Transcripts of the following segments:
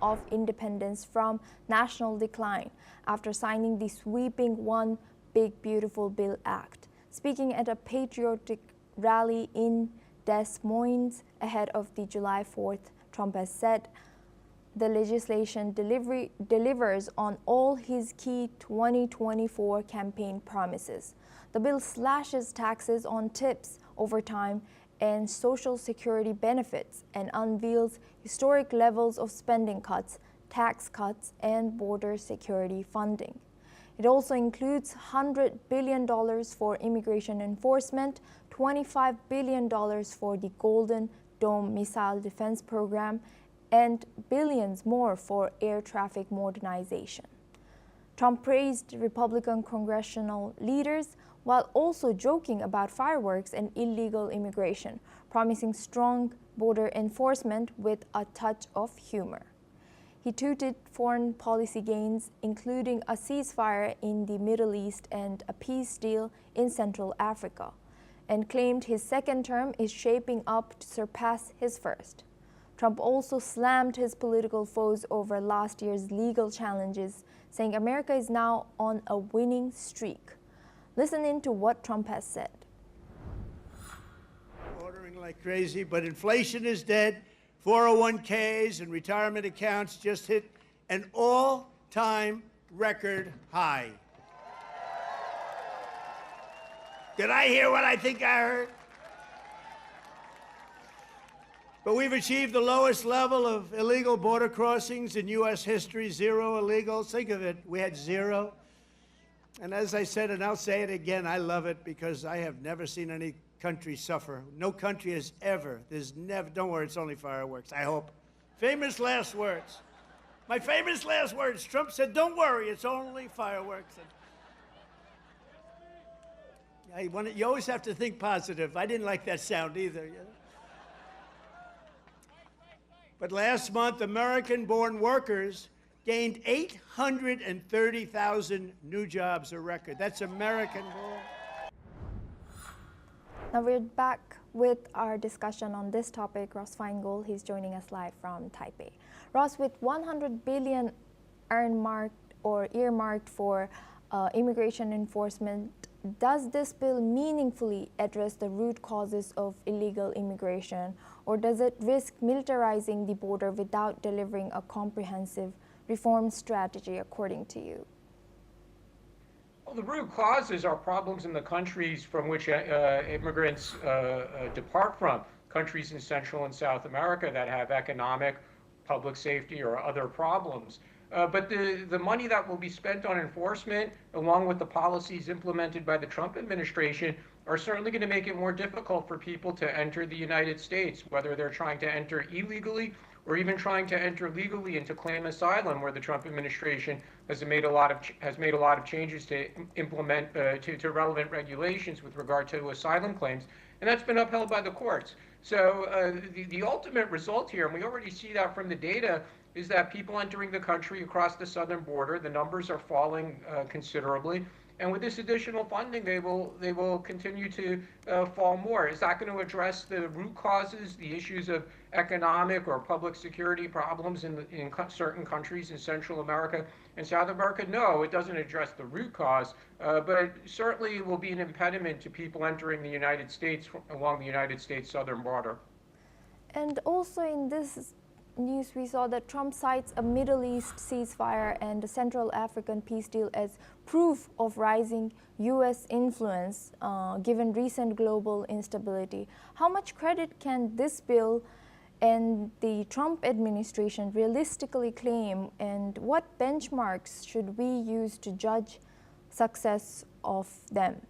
of independence from national decline after signing the sweeping One Big Beautiful Bill Act. Speaking at a patriotic rally in Des Moines ahead of the July 4th, Trump has said the legislation delivers on all his key 2024 campaign promises. The bill slashes taxes on tips, overtime, and Social Security benefits and unveils historic levels of spending cuts, tax cuts, and border security funding. It also includes $100 billion for immigration enforcement, $25 billion for the Golden Dome missile defense program, and billions more for air traffic modernization. Trump praised Republican congressional leaders while also joking about fireworks and illegal immigration, promising strong border enforcement with a touch of humor. He touted foreign policy gains, including a ceasefire in the Middle East and a peace deal in Central Africa, and claimed his second term is shaping up to surpass his first. Trump also slammed his political foes over last year's legal challenges, saying America is now on a winning streak. Listen in to what Trump has said. Ordering like crazy, but inflation is dead. 401ks and retirement accounts just hit an all-time record high. Did I hear what I think I heard? But we've achieved the lowest level of illegal border crossings in U.S. history, 0 illegals. Think of it, we had 0. And as I said, and I'll say it again, I love it because I have never seen any country suffer. No country has ever. There's never, don't worry, it's only fireworks, I hope. Famous last words. My famous last words. Trump said, don't worry, it's only fireworks. And you always have to think positive. I didn't like that sound either. You know? But last month, American-born workers gained 830,000 new jobs, a record. That's American-born. Now we're back with our discussion on this topic. Ross Feingold, he's joining us live from Taipei. Ross, with $100 billion earmarked for immigration enforcement, does this bill meaningfully address the root causes of illegal immigration, or does it risk militarizing the border without delivering a comprehensive reform strategy, according to you? Well, the root causes are problems in the countries from which immigrants depart from, countries in Central and South America that have economic, public safety, or other problems. But the money that will be spent on enforcement, along with the policies implemented by the Trump administration, are certainly going to make it more difficult for people to enter the United States, whether they're trying to enter illegally or even trying to enter legally and to claim asylum, where the Trump administration has made a lot of changes to implement to relevant regulations with regard to asylum claims, and that's been upheld by the courts. So the ultimate result here, and we already see that from the data, is that people entering the country across the southern border, the numbers are falling considerably. And with this additional funding, they will continue to fall more. Is that going to address the root causes, the issues of economic or public security problems in certain countries in Central America and South America? No, it doesn't address the root cause, but it certainly will be an impediment to people entering the United States along the United States southern border. And also in this news, we saw that Trump cites a Middle East ceasefire and a Central African peace deal as proof of rising U.S. influence, given recent global instability. How much credit can this bill and the Trump administration realistically claim, and what benchmarks should we use to judge success of them?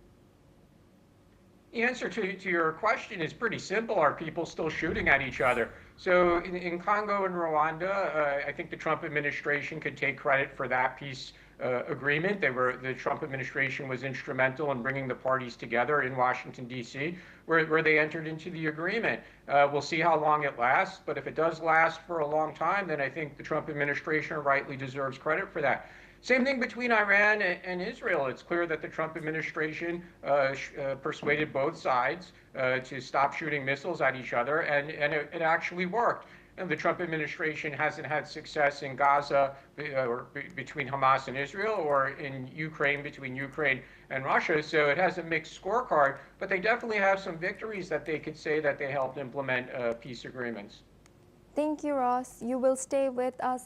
The answer to your question is pretty simple. Are people still shooting at each other? So in Congo and Rwanda, I think the Trump administration could take credit for that peace agreement. The Trump administration was instrumental in bringing the parties together in Washington, D.C., where they entered into the agreement. We'll see how long it lasts, but if it does last for a long time, then I think the Trump administration rightly deserves credit for that. Same thing between Iran and Israel. It's clear that the Trump administration persuaded both sides to stop shooting missiles at each other, and it actually worked. And the Trump administration hasn't had success in Gaza between Hamas and Israel, or in Ukraine between Ukraine and Russia. So it has a mixed scorecard, but they definitely have some victories that they could say that they helped implement peace agreements. Thank you, Ross. You will stay with us